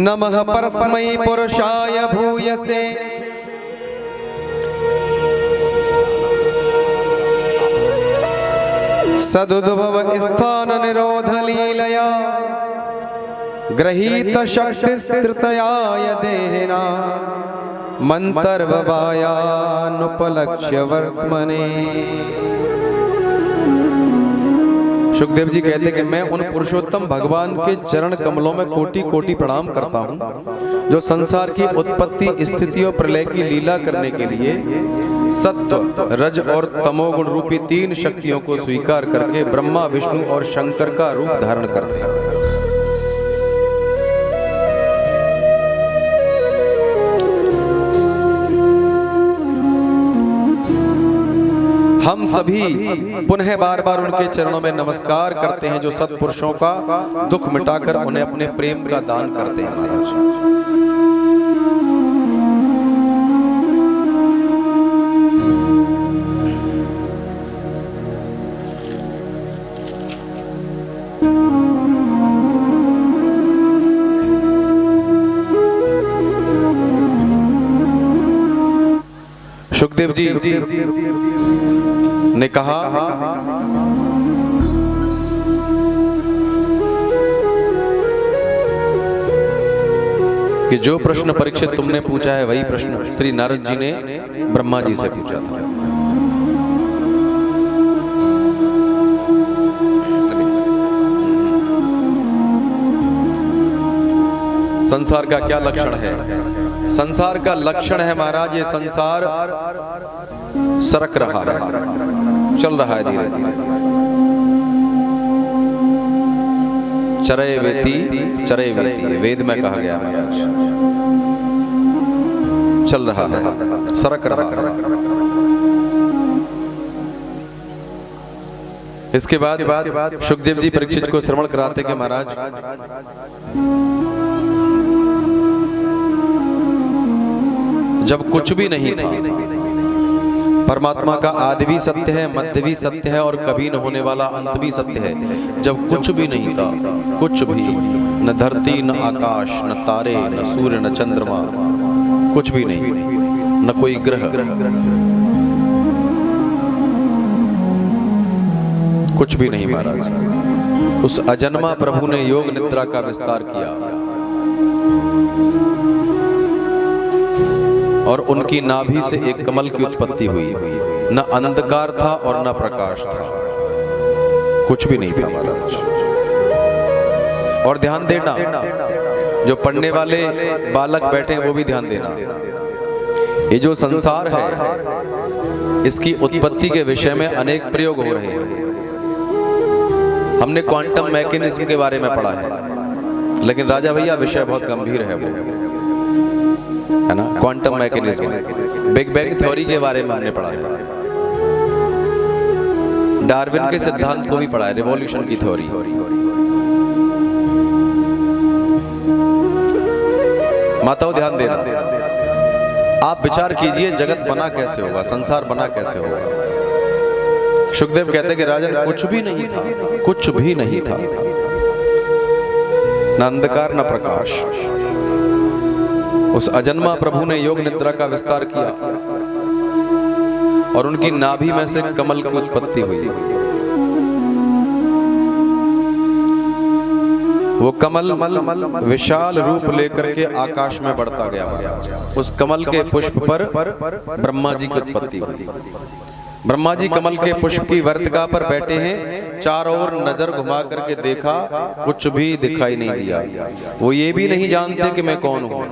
नमः परस्मै पुरुषाय भूयसे सदुद्भव स्थान निरोध लीलया गृहीत शक्तिस्तृतयाय देहिना मंतर्ववायानुपलक्ष्य वर्तमने। सुखदेव जी कहते कि मैं उन पुरुषोत्तम भगवान के चरण कमलों में कोटि कोटि प्रणाम करता हूँ जो संसार की उत्पत्ति स्थिति और प्रलय की लीला करने के लिए सत्व रज और तमोगुण रूपी तीन शक्तियों को स्वीकार करके ब्रह्मा विष्णु और शंकर का रूप धारण करते हैं। हम सभी पुनः बार बार उनके चरणों में नमस्कार करते हैं जो सत्पुरुषों का दुख मिटाकर उन्हें अपने प्रेम का दान करते हैं। महाराज सुखदेव जी ने कहा कि जो प्रश्न परीक्षित तुमने पूछा है वही प्रश्न श्री नारद जी ने ब्रह्मा जी से पूछा था। संसार का क्या लक्षण है? संसार का लक्षण है महाराज, ये संसार सरक रहा है, चल रहा है धीरे धीरे। चरय वेती वेद में कहा गया महाराज, चल रहा है, सरक रहा है। इसके बाद सुखदेव जी परीक्षित को श्रवण कराते कि महाराज जब कुछ भी नहीं था, परमात्मा का आदि भी सत्य है, मध्य भी सत्य है और कभी न होने वाला अंत भी सत्य है। जब कुछ भी नहीं था, कुछ भी, न धरती न आकाश न तारे न सूर्य न चंद्रमा, कुछ भी नहीं, न कोई ग्रह, कुछ भी नहीं महाराज। उस अजन्मा प्रभु ने योग निद्रा का विस्तार किया और उनकी नाभि से एक कमल की उत्पत्ति हुई। न अंधकार था और न प्रकाश था, कुछ भी नहीं था महाराज। और ध्यान देना, जो पढ़ने वाले बालक बैठे हैं वो भी ध्यान देना, ये जो संसार है इसकी उत्पत्ति के विषय में अनेक प्रयोग हो रहे हैं। हमने क्वांटम मैकेनिज्म के बारे में पढ़ा है, लेकिन राजा भैया विषय बहुत गंभीर है वो, है ना। Quantum mechanism, big bang theory के बारे में हमने पढ़ा है, डार्विन के सिद्धांत को भी पढ़ा है, रिवॉल्यूशन की थ्योरी। माताओं ध्यान देना, आप विचार कीजिए जगत बना कैसे होगा, संसार बना कैसे होगा। सुखदेव कहते कि राजन कुछ भी नहीं था, कुछ भी नहीं था, न अंधकार न प्रकाश। उस अजन्मा प्रभु ने योग निद्रा का विस्तार किया और उनकी नाभि में से कमल की उत्पत्ति हुई। वो कमल विशाल रूप लेकर के आकाश में बढ़ता गया। उस कमल के पुष्प पर ब्रह्मा जी की उत्पत्ति हुई। ब्रह्मा जी कमल के पुष्प की वर्तिका पर बैठे हैं, चारों ओर नजर घुमा करके देखा, कुछ भी दिखाई नहीं दिया। वो ये भी नहीं जानते कि मैं कौन हूं।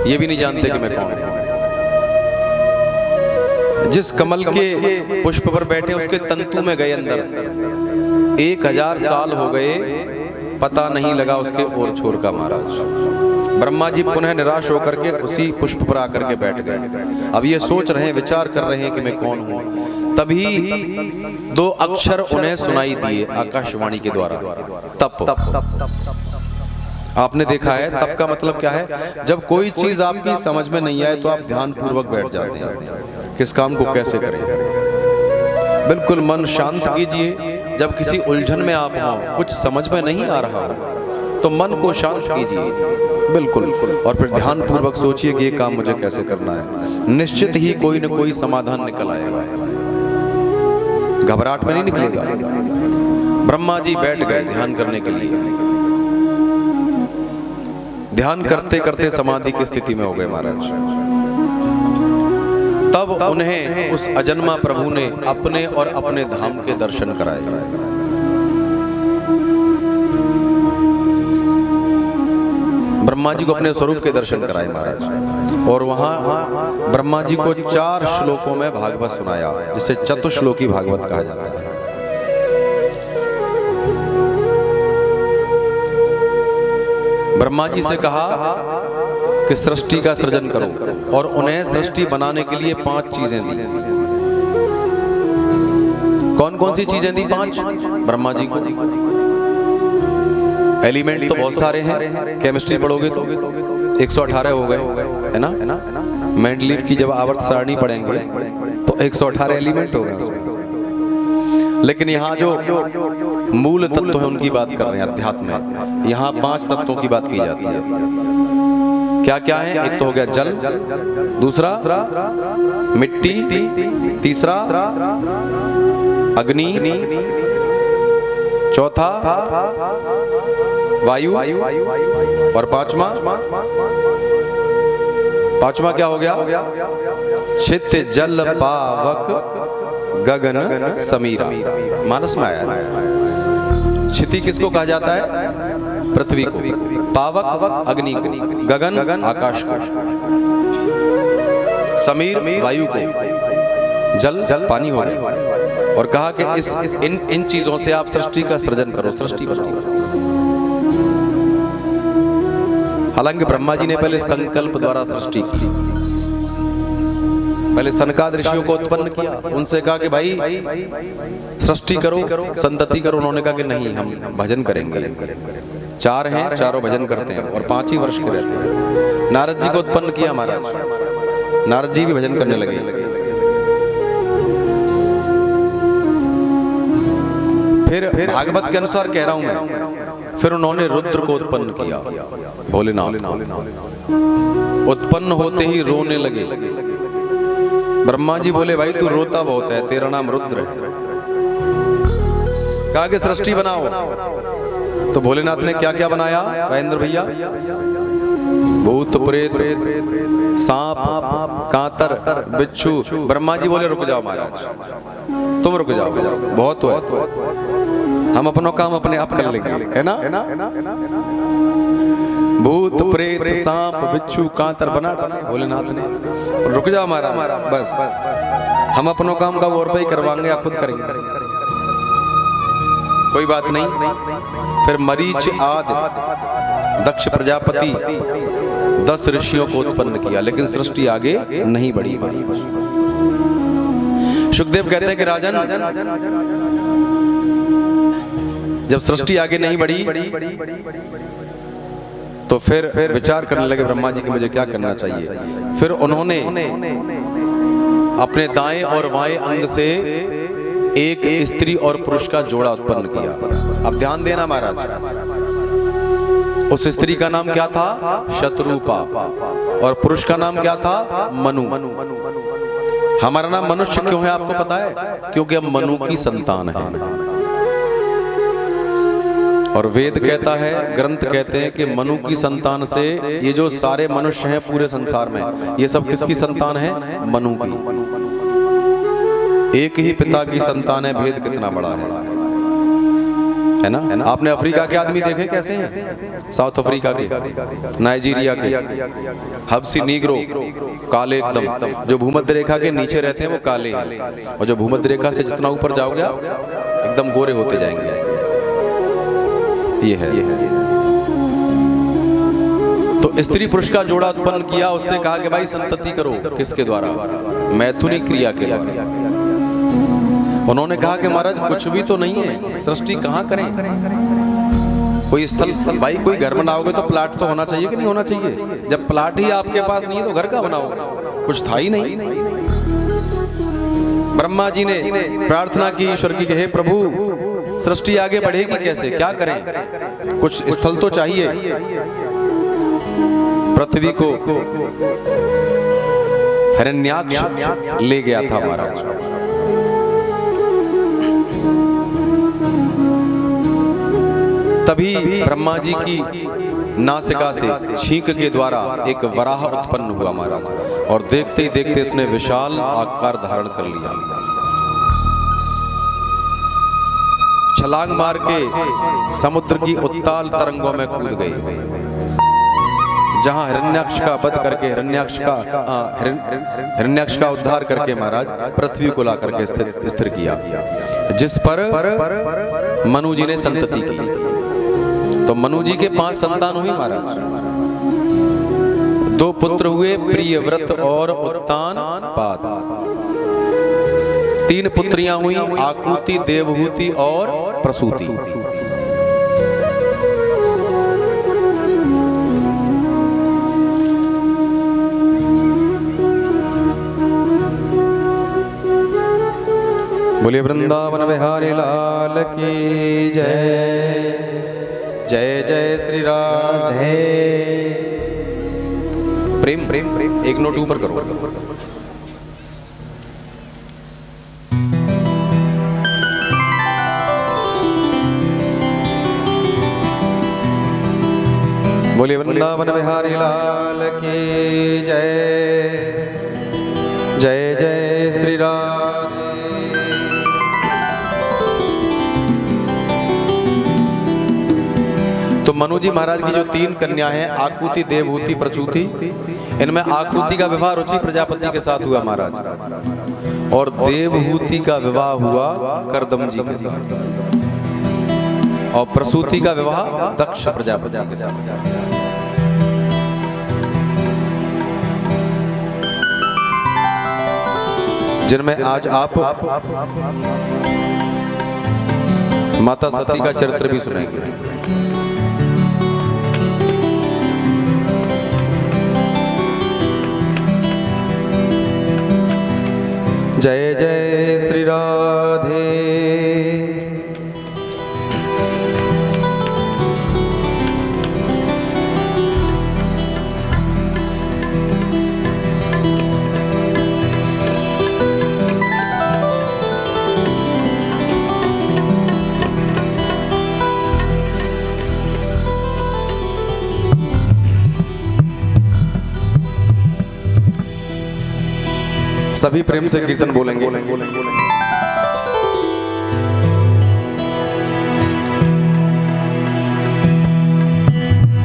ये भी नहीं जानते कि मैं कौन हूं। जिस कमल के पुष्प पर बैठे उसके तंतु में गए अंदर, 1000 साल हो गए, पता नहीं लगा उसके ओर छोर का महाराज। ब्रह्मा जी पुनः निराश होकर के उसी पुष्प पर आकर के बैठ गए। अब ये सोच रहे हैं, विचार कर रहे हैं कि मैं कौन हूं। तभी 2 अक्षर उन्हें सुनाई दिए आकाशवाणी के द्वारा, तप। आपने देखा है तप का मतलब क्या है? जब कोई चीज आपकी समझ में नहीं आए तो आप ध्यान पूर्वक बैठ जाते हैं, किस काम को कैसे करें। बिल्कुल मन शांत कीजिए। जब किसी उलझन में आप हो, कुछ समझ में नहीं आ रहा हो, तो मन को शांत कीजिए बिल्कुल, और फिर ध्यान पूर्वक सोचिए कि ये काम मुझे कैसे करना है। निश्चित ही कोई न कोई समाधान निकल आएगा, घबराहट में नहीं निकलेगा। ब्रह्मा जी बैठ गए ध्यान करने के लिए। ध्यान करते करते समाधि की स्थिति में हो गए महाराज। तब उन्हें उस अजन्मा प्रभु ने अपने और अपने धाम के दर्शन कराए। ब्रह्मा जी को अपने स्वरूप के दर्शन कराए महाराज, और वहां ब्रह्मा जी को 4 श्लोकों में भागवत सुनाया, जिसे चतुश्लोकी भागवत कहा जाता है। ब्रह्मा जी से कहा कि सृष्टि का सृजन करो, और उन्हें सृष्टि बनाने के लिए 5 चीजें दी। कौन कौन सी चीजें दी? 5 ब्रह्मा जी को। एलिमेंट तो बहुत सारे हैं, केमिस्ट्री पढ़ोगे तो 118 हो गए, है ना? मेंडलीव की जब आवर्त सारणी पढ़ेंगे तो 118 एलिमेंट होगा उसमें। लेकिन यहाँ जो मूल तत्व है उनकी बात कर रहे हैं अध्यात्म में। यहाँ 5 तत्वों की बात की जाती है। क्या क्या है? एक तो हो गया जल, दूसरा मिट्टी, तीसरा अग्नि, चौथा वायु, और पांचवा क्या हो गया? चित्त जल पावक गगन समीरा। मानस में आया। क्षिति किसको कहा जाता है? पृथ्वी को। पावक अग्नि को, गगन आकाश को, समीर वायु को, जल पानी हो गया। और कहा कि इन चीजों से आप सृष्टि का सृजन करो, सृष्टि बनाओ। हालांकि ब्रह्मा जी ने पहले संकल्प द्वारा सृष्टि की। पहले सनकाद ऋषियों को उत्पन्न किया, उनसे कहा कि भाई सृष्टि करो, संतति करो। उन्होंने कहा कि नहीं, हम भजन करेंगे। 4 हैं, चारों भजन करते हैं और 5 ही वर्ष के रहते हैं। नारद जी को उत्पन्न किया महाराज, नारद जी भी भजन करने लगे। फिर भागवत के अनुसार कह रहा हूं मैं, फिर उन्होंने रुद्र को उत्पन्न किया। भोलेनाथ उत्पन्न होते ही रोने लगे। ब्रह्मा जी बोले, भाई तू रोता बहुत है, तेरा नाम रुद्र है। कहा कि सृष्टि बनाओ। तो भोलेनाथ ने क्या क्या बनाया राजेंद्र भैया? भूत प्रेत, सांप, कांतर, बिच्छू। ब्रह्मा जी बोले, रुक जाओ महाराज, तुम रुक जाओ, बस बहुत हुआ, हम अपना काम अपने आप कर लेंगे, है ना? भूत प्रेत सांप बिच्छू कांतर बना डाले भोलेनाथ ने। रुक जाओ महाराज, बस हम अपनों काम का और पे ही करवाएंगे, आप खुद करेंगे, कोई बात नहीं। फिर मरीच आदि दक्ष प्रजापति 10 ऋषियों को उत्पन्न किया, लेकिन सृष्टि आगे नहीं बढ़ी। सुखदेव कहते हैं कि राजन, जब सृष्टि आगे नहीं बढ़ी तो फिर विचार करने लगे ब्रह्मा जी कि मुझे क्या करना चाहिए। फिर उन्होंने अपने दाएं और बाएं अंग से एक स्त्री और पुरुष का जोड़ा उत्पन्न किया। अब ध्यान देना महाराज, उस स्त्री का नाम क्या था? शत्रुपा, और पुरुष का नाम क्या था? मनु। हमारा नाम मनुष्य क्यों है आपको पता है? क्योंकि हम मनु की संतान हैं। और वेद कहता है, ग्रंथ कहते हैं कि मनु की संतान से ये जो सारे मनुष्य हैं पूरे संसार में, ये सब किसकी संतान है? मनु की। एक ही पिता की संतान है, भेद कितना बड़ा है ना? आपने अफ्रीका के आदमी देखे कैसे हैं? साउथ अफ्रीका के, नाइजीरिया के, हबसी नीग्रो, काले एकदम, जो भूमध्य रेखा के नीचे रहते हैं वो काले हैं, और जो भूमध्य रेखा से जितना ऊपर जाओगे आप एकदम गोरे होते जाएंगे। ये है। तो स्त्री पुरुष का जोड़ा उत्पन्न किया, उससे कहा कि भाई संतति करो। किसके द्वारा? मैथुनी क्रिया के द्वारा। उन्होंने कहा कि महाराज कुछ भी तो नहीं है, सृष्टि कहाँ करें? कोई स्थल, भाई कोई घर बनाओगे तो प्लाट तो होना चाहिए कि नहीं होना चाहिए? जब प्लाट ही आपके पास नहीं है तो घर का बनाओगे? कुछ था ही नहीं। ब्रह्मा जी ने प्रार्थना की ईश्वर की, हे प्रभु सृष्टि आगे बढ़ेगी कैसे, क्या करें, कुछ स्थल तो चाहिए। पृथ्वी को हिरण्याक्ष ले गया था महाराज। तभी ब्रह्मा जी की नासिका से छींक के द्वारा एक वराह उत्पन्न हुआ महाराज, और देखते ही देखते उसने विशाल आकार धारण कर लिया। छलांग मार के समुद्र की उत्ताल तरंगों में कूद गई। जहां हिरण्याक्ष का वध करके हिरण्याक्ष का उद्धार करके महाराज पृथ्वी को ला करके स्थिर किया, जिस पर मनु जी ने संतति की। तो मनु जी के 5 संतान हुई महाराज। 2 पुत्र हुए, प्रियव्रत और उत्तान पाद। 3 पुत्रियां हुई, आकुति, देवहूति और प्रसूति। बोलिए वृंदावन बिहारी लाल की जय। जय जय श्री राधे। प्रेम प्रेम प्रेम, एक नोट ऊपर करो। बोलिए वृंदावन बिहारी लाल की जय। जय जय श्री राधे। तो मनु जी महाराज की जो 3 कन्या हैं, आकुति, देवहूति, प्रसूति, इनमें आकुति का विवाह रुचि प्रजापति के साथ हुआ महाराज, और देवहूति का विवाह हुआ कर्दम जी के साथ, और प्रसूति का विवाह दक्ष प्रजापति के साथ। जिनमें आज आप माता सती का चरित्र भी सुनेंगे। जय जय श्री राधे। सभी प्रेम से कीर्तन बोलेंगे।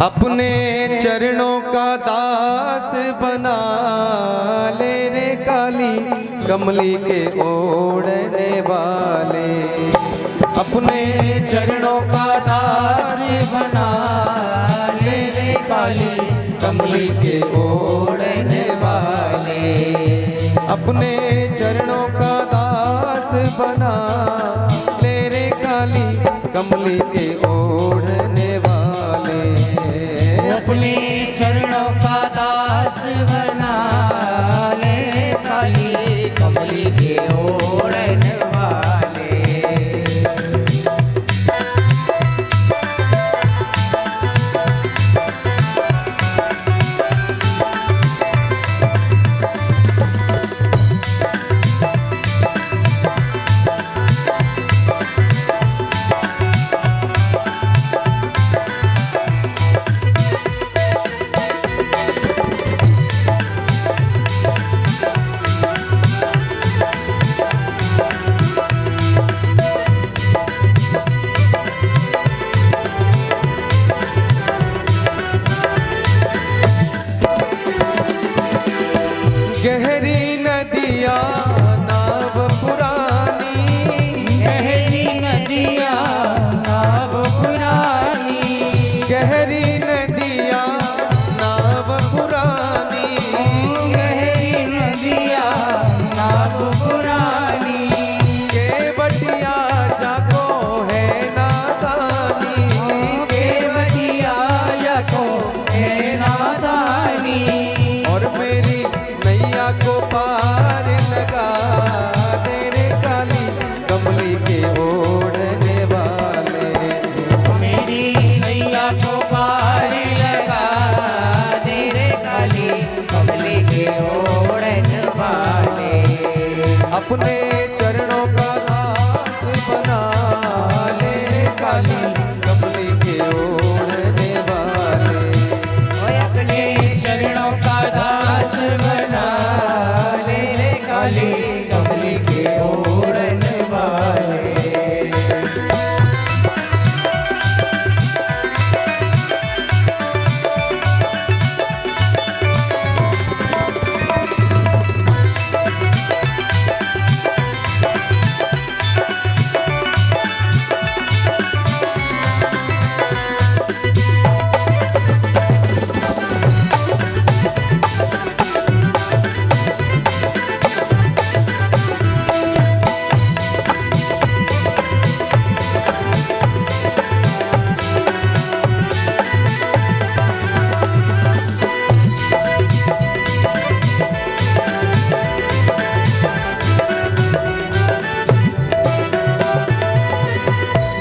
अपने चरणों का दास बना ले रे काली कमली के ओढ़ने वाले। अपने चरणों का दास बना ले रे काली कमली के ओढ़ने वाले। अपने चरणों का दास बना ले रे काली कमली के ओढ़ने वाले। अपने चरणों का दास बना ले रे काली कमली के ओढ़ने वाले। अपने चरणों का दास बना ले रे काली कमली के ओढ़ने वाले। ओए अपने चरणों का दास बना ले रे काली कमली के ओढ़ने वाले।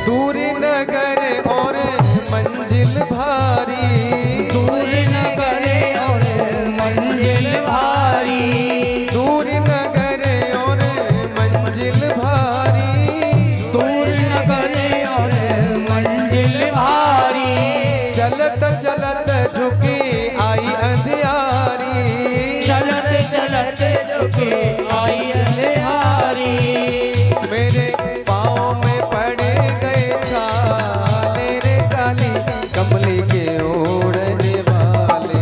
दूर नगर और मंजिल भारी, दूर नगर और मंजिल भारी, दूर नगर और मंजिल भारी, दूर नगर और मंजिल भारी। चलत चलत झुकी आई अंधियारी, चलत चलत झुके आई अंधियारी। मेरे पाँव में पड़े गए छाले रे काली कमली के ओढ़ने वाले।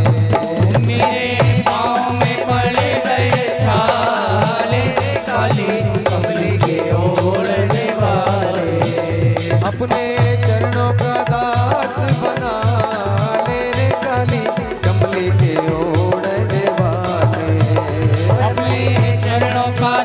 मेरे पाँव में पड़े गए छाले काली कमली के ओढ़ने वाले। अपने चरणों का दास बना ले रे काली कमली के ओढ़ने वाले। अपने चरणों का